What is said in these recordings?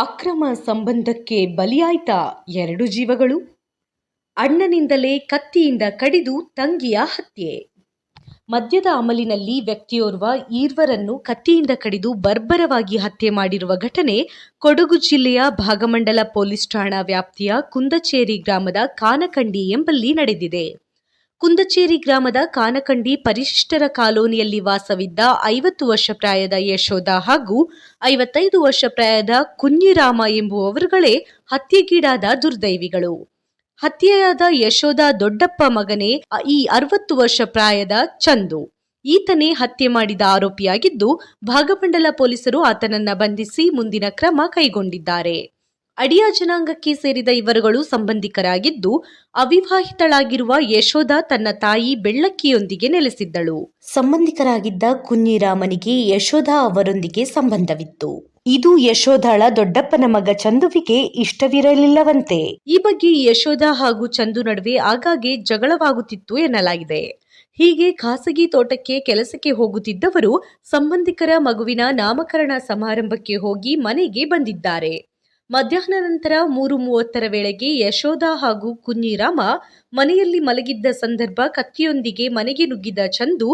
ಅಕ್ರಮ ಸಂಬಂಧಕ್ಕೆ ಬಲಿಯಾಯ್ತಾ 2 ಜೀವಗಳು? ಅಣ್ಣನಿಂದಲೇ ಕತ್ತಿಯಿಂದ ಕಡಿದು ತಂಗಿಯ ಹತ್ಯೆ. ಮದ್ಯದ ಅಮಲಿನಲ್ಲಿ ವ್ಯಕ್ತಿಯೋರ್ವ ಈರ್ವರನ್ನು ಕತ್ತಿಯಿಂದ ಕಡಿದು ಬರ್ಬರವಾಗಿ ಹತ್ಯೆ ಮಾಡಿರುವ ಘಟನೆ ಕೊಡಗು ಜಿಲ್ಲೆಯ ಭಾಗಮಂಡಲ ಪೊಲೀಸ್ ಠಾಣಾ ವ್ಯಾಪ್ತಿಯ ಕುಂದಚೇರಿ ಗ್ರಾಮದ ಕಾನಕಂಡಿ ಎಂಬಲ್ಲಿ ನಡೆದಿದೆ. ಕುಂದಚೇರಿ ಗ್ರಾಮದ ಕಾನಕಂಡಿ ಪರಿಶಿಷ್ಟರ ಕಾಲೋನಿಯಲ್ಲಿ ವಾಸವಿದ್ದ 50 ವರ್ಷ ಪ್ರಾಯದ ಯಶೋಧ ಹಾಗೂ 55 ವರ್ಷ ಪ್ರಾಯದ ಕುഞ്ഞിರಾಮ ಎಂಬುವವರುಗಳೇ ಹತ್ಯೆಗೀಡಾದ ದುರ್ದೈವಿಗಳು. ಹತ್ಯೆಯಾದ ಯಶೋಧ ದೊಡ್ಡಪ್ಪ ಮಗನೇ ಈ 60 ವರ್ಷ ಪ್ರಾಯದ ಚಂದು. ಈತನೇ ಹತ್ಯೆ ಮಾಡಿದ ಆರೋಪಿಯಾಗಿದ್ದು, ಭಾಗಮಂಡಲ ಪೊಲೀಸರು ಆತನನ್ನ ಬಂಧಿಸಿ ಮುಂದಿನ ಕ್ರಮ ಕೈಗೊಂಡಿದ್ದಾರೆ. ಅಡಿಯ ಜನಾಂಗಕ್ಕೆ ಸೇರಿದ ಇವರುಗಳು ಸಂಬಂಧಿಕರಾಗಿದ್ದು, ಅವಿವಾಹಿತಳಾಗಿರುವ ಯಶೋಧ ತನ್ನ ತಾಯಿ ಬೆಳ್ಳಕ್ಕಿಯೊಂದಿಗೆ ನೆಲೆಸಿದ್ದಳು. ಸಂಬಂಧಿಕರಾಗಿದ್ದ ಕುഞ്ഞിರಾಮನಿಗೆ ಯಶೋಧ ಅವರೊಂದಿಗೆ ಸಂಬಂಧವಿತ್ತು. ಇದು ಯಶೋಧಳ ದೊಡ್ಡಪ್ಪನ ಮಗ ಚಂದುವಿಗೆ ಇಷ್ಟವಿರಲಿಲ್ಲವಂತೆ. ಈ ಬಗ್ಗೆ ಯಶೋಧ ಹಾಗೂ ಚಂದು ನಡುವೆ ಆಗಾಗ್ಗೆ ಜಗಳವಾಗುತ್ತಿತ್ತು ಎನ್ನಲಾಗಿದೆ. ಹೀಗೆ ಖಾಸಗಿ ತೋಟಕ್ಕೆ ಕೆಲಸಕ್ಕೆ ಹೋಗುತ್ತಿದ್ದವರು ಸಂಬಂಧಿಕರ ಮಗುವಿನ ನಾಮಕರಣ ಸಮಾರಂಭಕ್ಕೆ ಹೋಗಿ ಮನೆಗೆ ಬಂದಿದ್ದಾರೆ. ಮಧ್ಯಾಹ್ನ ನಂತರ 3:30 ವೇಳೆಗೆ ಯಶೋಧ ಹಾಗೂ ಕುഞ്ഞിರಾಮ ಮನೆಯಲ್ಲಿ ಮಲಗಿದ್ದ ಸಂದರ್ಭ ಕತ್ತಿಯೊಂದಿಗೆ ಮನೆಗೆ ನುಗ್ಗಿದ ಚಂದು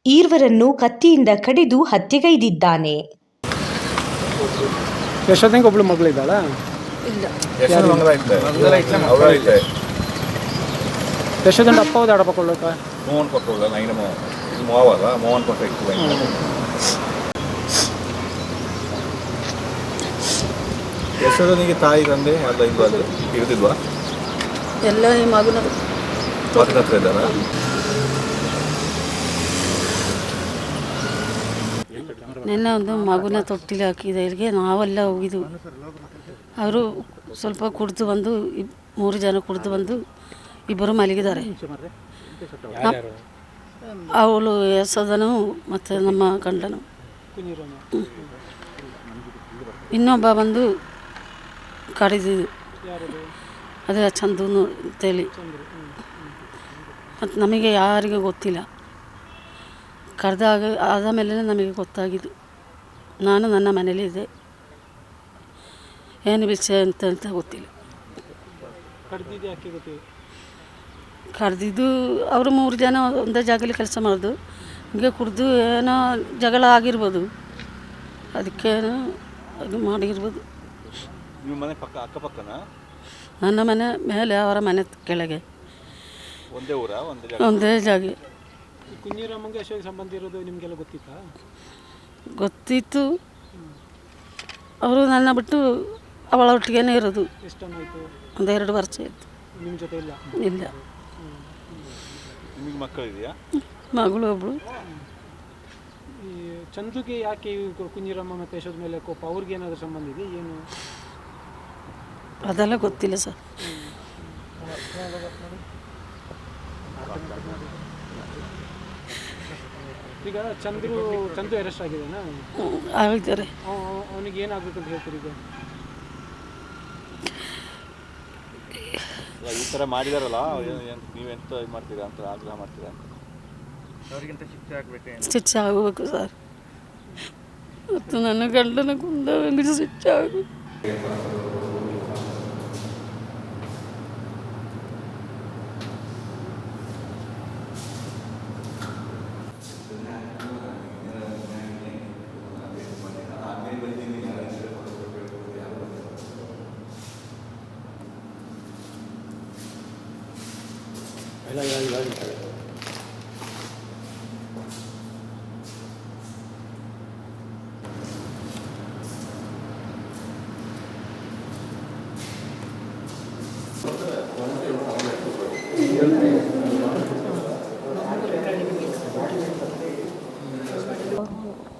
ಈರ್ವರನ್ನು ಕತ್ತಿಯಿಂದ ಕಡಿದು ಹತ್ಯೆಗೈದಿದ್ದಾನೆ. ಯಶೋಧಂಗೆ ಒಬ್ಳು ಮಗಳಿದ್ದಾಳ? ಇಲ್ಲ. ಯಶೋಧಂಡ ಅಪ್ಪ ಹೋದ ಅಡಪ ಕೊಳ್ಳೋಕ ಮೋಹನ್ ಕೊಟ್ಟೋದ ನೈನ ಇದು ಮೋಹವಲ್ಲ ಮೋಹನ್ ಕೊಟ್ಟ ಯಶೋಧನಿಗೆ ತಾಯಿ ತಂದೆ ಅಲ್ಲ ಇರ್ತಿದ್ವಾ? ಎಲ್ಲ ಈ ಮಗನ ಹತ್ರ ಇದ್ದಾರ. ನೆನ್ನೆ ಒಂದು ಮಗುನ ತೊಟ್ಟಿಲಿ ಹಾಕಿದ ಇಲ್ಲಿಗೆ ನಾವೆಲ್ಲ ಹೋಗಿದ್ವು. ಅವರು ಸ್ವಲ್ಪ ಕುಡಿದು ಬಂದು 3 ಜನ ಕುಡಿದು ಬಂದು ಇಬ್ಬರು ಮಲಗಿದ್ದಾರೆ. ಅವಳು ಯಶೋಧನು ಮತ್ತು ನಮ್ಮ ಗಂಡನು. ಇನ್ನೊಬ್ಬ ಬಂದು ಕಡಿದಿದ್ದು ಅದೇ ಚಂದನು ಅಂತೇಳಿ. ಮತ್ತು ನಮಗೆ ಯಾರಿಗೂ ಗೊತ್ತಿಲ್ಲ. ಆದ ಮೇಲೆ ನಮಗೆ ಗೊತ್ತಾಗಿದ್ದು. ನಾನು ನನ್ನ ಮನೇಲಿದ್ದೆ. ಏನು ವಿಷಯ ಅಂತ ಗೊತ್ತಿಲ್ಲ. ಕಡ್ದಿದ್ದು ಅವರು 3 ಜನ ಒಂದೇ ಜಾಗದಲ್ಲಿ ಕೆಲಸ ಮಾಡೋದು. ಹಿಂಗೆ ಕುಡಿದು ಏನೋ ಜಗಳ ಆಗಿರ್ಬೋದು, ಅದಕ್ಕೇನೋ ಅದು ಮಾಡಿರ್ಬೋದು. ನಿಮ್ಮ ಮನೆ ಪಕ್ಕ ಅಕ್ಕಪಕ್ಕನ? ನನ್ನ ಮನೆ ಮೇಲೆ, ಅವರ ಮನೆ ಕೆಳಗೆ. ಒಂದೇ ಊರ? ಒಂದೇ ಜಾಗ. ಕುഞ്ഞിರಾಮಂಗೆ ಯಶೋಧಗೆ ಸಂಬಂಧ ಇರೋದು ನಿಮಗೆಲ್ಲ ಗೊತ್ತಿತ್ತಾ? ಗೊತ್ತಿತ್ತು. ಅವರು ನನ್ನ ಬಿಟ್ಟು ಅವಳ ಒಟ್ಟಿಗೆ ಇರೋದು. ಎಷ್ಟನ್ನಾಯಿತು? 1-2 ವರ್ಷ ಆಯಿತು. ನಿಮ್ಮ ಜೊತೆ ಇಲ್ಲ? ಇಲ್ಲ. ನಿಮಗೆ ಮಕ್ಕಳಿದೆಯಾ? ಮಗಳು ಒಬ್ಬಳು. ಈ ಚಂದುಗೆ ಯಾಕೆ ಕುഞ്ഞിರಾಮ ಮತ್ತು ಯಶೋಧ ಮೇಲೆ ಕೋಪ? ಅವ್ರಿಗೆ ಏನಾದರೂ ಸಂಬಂಧ ಇದೆ ಏನು? ಅದೆಲ್ಲ ಗೊತ್ತಿಲ್ಲ ಸರ್. ಈಗ ಚಂದು ಅರೆಸ್ಟ್ ಆಗಿದ್ದಾನಾ? ಆಗಿದ್ದಾರೆ. ಅವನಿಗೆ ಏನಾಗಬೇಕು ಅಂತ ಹೇಳ್ತೀರಿ ಈಗ? ಈ ಥರ ಮಾಡಿದಾರಲ್ಲ, ನೀವೆಂತ ಇದು ಮಾಡ್ತೀರಾ ಅಂತ ಆಗ್ರಹ ಮಾಡ್ತೀರಾ ಅಂತ? ಅವ್ರಿಗಿಂತ ಶಿಕ್ಷೆ ಆಗಬೇಕು ಸರ್. ಮತ್ತು ನನ್ನ ಗಂಡನ ಕುಂದವನಿಗೆ ಶಿಕ್ಷೆ ಆಗಬೇಕು.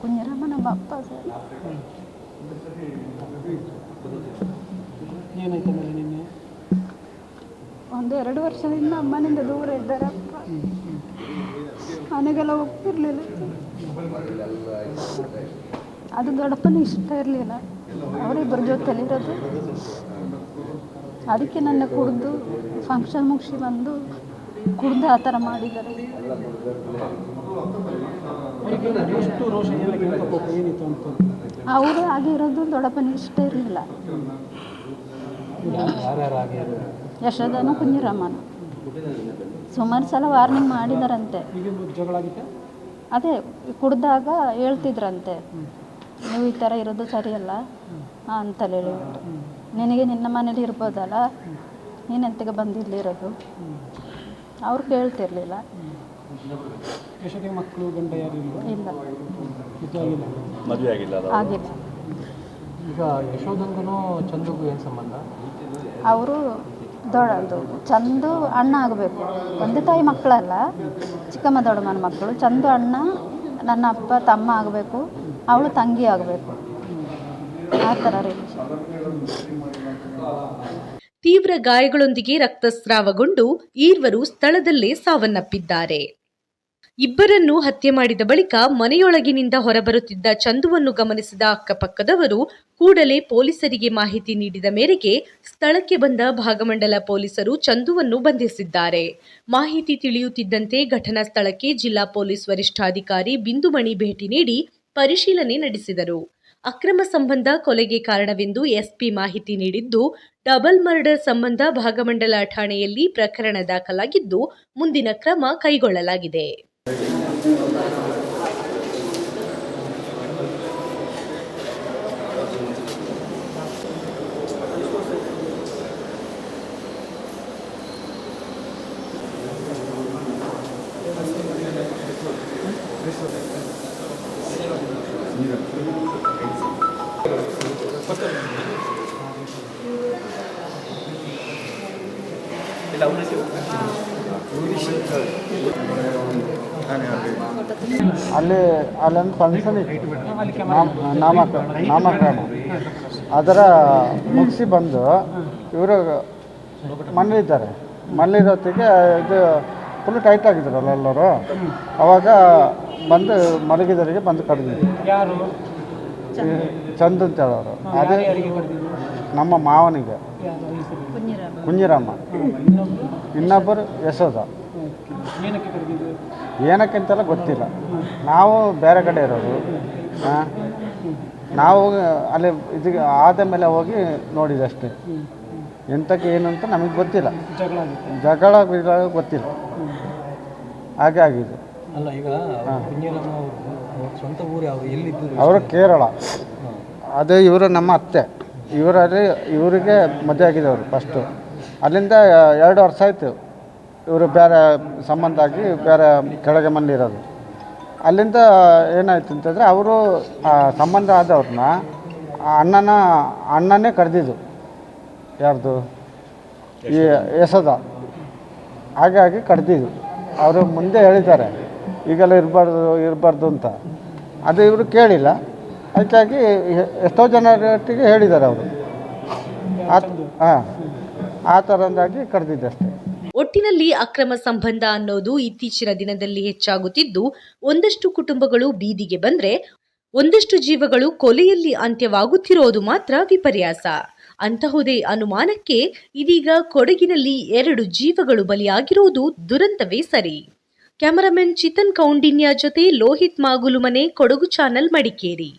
ಕುഞ്ഞിರಾಮ ನಮ್ಮ ಅಪ್ಪ ಸರ್. ಏನಾಯ್ತು ಮೇಲೆ ನಿನ್ನೆ? 1-2 ವರ್ಷದಿಂದ ಅಮ್ಮನಿಂದ ದೂರ ಇದ್ದಾರೆ ಅಪ್ಪ. ಮನೆಗೆಲ್ಲ ಹೋಗ್ತಿರ್ಲಿಲ್ಲ. ಅದು ದೊಡ್ಡಪ್ಪನ ಇಷ್ಟ ಇರಲಿಲ್ಲ. ಅವರಿಬ್ಬರ ಜೊತೆಲಿರೋದು. ಅದಕ್ಕೆ ನನ್ನ ಕುಡಿದು ಫಂಕ್ಷನ್ ಮುಗಿಸಿ ಬಂದು ಕುಡ್ದು ಆ ಥರ ಮಾಡಿದ್ದಾರೆ. ಎಷ್ಟು ರೋಷ ಏನಿತ್ತು ಅಂತ? ಅವರು ಆಗಿರೋದು ದೊಡ್ಡಪ್ಪನಿಗೆ ಇಷ್ಟ ಇರಲಿಲ್ಲ. ಯಶೋಧನು ಕುಂಜಿರಮ್ಮನು ಸುಮಾರು ಸಲ ವಾರ್ನಿಂಗ್ ಮಾಡಿದಾರಂತೆ. ಈಗ ಜಗಳ ಆಗಿತ್ತಾ? ಅದೇ ಕುಡ್ದಾಗ ಹೇಳ್ತಿದ್ರಂತೆ, ನೀವು ಈ ಥರ ಇರೋದು ಸರಿಯಲ್ಲ ಅಂತಲೇ ಹೇಳಿಬಿಟ್ಟು, ನಿನಗೆ ನಿನ್ನ ಮನೇಲಿ ಇರ್ಬೋದಲ್ಲ, ನೀನು ಎಂತಗೆ ಬಂದಿಲ್ಲಿರೋದು. ಅವ್ರು ಕೇಳ್ತಿರ್ಲಿಲ್ಲ. ಯಶೋಧೆಗೆ ಮಕ್ಕಳು ಗಂಡ ಯಾರು ಇಲ್ವಾ? ಇಲ್ಲ, ಮದುವೆ ಆಗಿಲ್ಲ ಅದು? ಆಗಿಲ್ಲ. ಈಗ ಯಶೋಧಂಗೂ ಚಂದುಗೂ ಏನು ಸಂಬಂಧ? ಅವರು ದೊಡ್ಡದು ಚಂದು ಅಣ್ಣ ಆಗಬೇಕು, ಒಂದೇ ತಾಯಿ ಮಕ್ಕಳಲ್ಲ, ಚಿಕ್ಕಮ್ಮ ದೊಡ್ಡಮ್ಮನ ಮಕ್ಕಳು. ಚಂದು ಅಣ್ಣ, ನನ್ನ ಅಪ್ಪ ತಮ್ಮ ಆಗಬೇಕು, ಅವಳು ತಂಗಿ ಆಗಬೇಕು, ಆ ಥರ ರಿಲೇಷನ್. ತೀವ್ರ ಗಾಯಗಳೊಂದಿಗೆ ರಕ್ತಸ್ರಾವಗೊಂಡು ಈರ್ವರು ಸ್ಥಳದಲ್ಲೇ ಸಾವನ್ನಪ್ಪಿದ್ದಾರೆ. ಇಬ್ಬರನ್ನು ಹತ್ಯೆ ಮಾಡಿದ ಬಳಿಕ ಮನೆಯೊಳಗಿನಿಂದ ಹೊರಬರುತ್ತಿದ್ದ ಚಂದುವನ್ನು ಗಮನಿಸಿದ ಅಕ್ಕಪಕ್ಕದವರು ಕೂಡಲೇ ಪೊಲೀಸರಿಗೆ ಮಾಹಿತಿ ನೀಡಿದ ಮೇರೆಗೆ ಸ್ಥಳಕ್ಕೆ ಬಂದ ಭಾಗಮಂಡಲ ಪೊಲೀಸರು ಚಂದುವನ್ನು ಬಂಧಿಸಿದ್ದಾರೆ. ಮಾಹಿತಿ ತಿಳಿಯುತ್ತಿದ್ದಂತೆ ಘಟನಾ ಸ್ಥಳಕ್ಕೆ ಜಿಲ್ಲಾ ಪೊಲೀಸ್ ವರಿಷ್ಠಾಧಿಕಾರಿ ಬಿಂದುಮಣಿ ಭೇಟಿ ನೀಡಿ ಪರಿಶೀಲನೆ ನಡೆಸಿದರು. ಅಕ್ರಮ ಸಂಬಂಧ ಕೊಲೆಗೆ ಕಾರಣವೆಂದು ಎಸ್ಪಿ ಮಾಹಿತಿ ನೀಡಿದ್ದು, ಡಬಲ್ ಮರ್ಡರ್ ಸಂಬಂಧ ಭಾಗಮಂಡಲ ಠಾಣೆಯಲ್ಲಿ ಪ್ರಕರಣ ದಾಖಲಾಗಿದ್ದು ಮುಂದಿನ ಕ್ರಮ ಕೈಗೊಳ್ಳಲಾಗಿದೆ. ಅಲ್ಲೊಂದು ಫಂಕ್ಷನ್ ಇತ್ತು, ನಾಮಕರಣ. ಅದರ ಮುಗಿಸಿ ಬಂದು ಇವರು ಮನೇಲಿದ್ದಾರೆ. ಮನೇಲಿರೋತ್ತಿಗೆ ಇದು ಫುಲ್ ಟೈಟ್ ಆಗಿದ್ರಲ್ಲ ಎಲ್ಲರೂ. ಅವಾಗ ಬಂದು ಮಲಗಿದವರಿಗೆ ಬಂದು ಕಡಿದಿದ್ರು. ಯಾರು? ಚಂದು ಅಂತ ಹೇಳೋರು. ಅದೇ ನಮ್ಮ ಮಾವನಿಗೆ ಕುಂಜಿರಮ್ಮ, ಇನ್ನೊಬ್ಬರು ಯಶೋಧ. ಏನಕ್ಕೆ ಕರೆದಿದ್ದು? ಏನಕ್ಕಿಂತೆಲ್ಲ ಗೊತ್ತಿಲ್ಲ, ನಾವು ಬೇರೆ ಕಡೆ ಇರೋದು. ನಾವು ಅಲ್ಲಿ ಇದಕ್ಕೆ ಆದ ಮೇಲೆ ಹೋಗಿ ನೋಡಿದಷ್ಟೇ, ಎಂತಕ್ಕೆ ಏನು ಅಂತ ನಮಗೆ ಗೊತ್ತಿಲ್ಲ. ಜಗಳ ಗೊತ್ತಿಲ್ಲ, ಹಾಗೆ ಆಗಿದೆ. ಅಲ್ಲ, ಈಗ ಸ್ವಂತ ಊರು ಯಾವುದು, ಎಲ್ಲಿದ್ದು? ಅವರು ಕೇರಳ. ಅದು ಇವರು ನಮ್ಮ ಅತ್ತೆ. ಇವರಿಗೆ ಮದುವೆ ಆಗಿದ್ದವರು ಫಸ್ಟು. ಅಲ್ಲಿಂದ 2 ವರ್ಷ ಆಯಿತು ಇವರು ಬೇರೆ ಸಂಬಂಧ ಆಗಿ ಬೇರೆ ಕೆಳಗೆ ಮನೇಲಿರೋದು. ಅಲ್ಲಿಂದ ಏನಾಯ್ತು ಅಂತಂದರೆ ಅವರು ಸಂಬಂಧ ಆದವ್ರನ್ನ ಅಣ್ಣನೇ ಕರೆದಿದ್ದು. ಯಾರ್ದು? ಈ ಯಶೋಧ. ಹಾಗಾಗಿ ಕರೆದಿದ್ದು. ಅವರು ಮುಂದೆ ಹೇಳಿದ್ದಾರೆ ಈಗೆಲ್ಲ ಇರಬಾರ್ದು ಅಂತ. ಅದು ಇವರು ಕೇಳಿಲ್ಲ. ಅದಕ್ಕಾಗಿ ಎಷ್ಟೋ ಜನರೊಟ್ಟಿಗೆ ಹೇಳಿದ್ದಾರೆ ಅವರು. ಆ ಥರದಾಗಿ ಕರೆದಿದ್ದಷ್ಟೇ. ಒಟ್ಟಿನಲ್ಲಿ ಅಕ್ರಮ ಸಂಬಂಧ ಅನ್ನೋದು ಇತ್ತೀಚಿನ ದಿನದಲ್ಲಿ ಹೆಚ್ಚಾಗುತ್ತಿದ್ದು, ಒಂದಷ್ಟು ಕುಟುಂಬಗಳು ಬೀದಿಗೆ ಬಂದ್ರೆ ಒಂದಷ್ಟು ಜೀವಗಳು ಕೊಲೆಯಲ್ಲಿ ಅಂತ್ಯವಾಗುತ್ತಿರೋದು ಮಾತ್ರ ವಿಪರ್ಯಾಸ. ಅಂತಹುದೇ ಅನುಮಾನಕ್ಕೆ ಇದೀಗ ಕೊಡಗಿನಲ್ಲಿ 2 ಜೀವಗಳು ಬಲಿಯಾಗಿರುವುದು ದುರಂತವೇ ಸರಿ. ಕ್ಯಾಮರಾಮನ್ ಚಿತನ್ ಕೌಂಡಿನ್ಯ ಜೊತೆ ಲೋಹಿತ್ ಮಾಗುಲುಮನೆ, ಕೊಡಗು ಚಾನಲ್, ಮಡಿಕೇರಿ.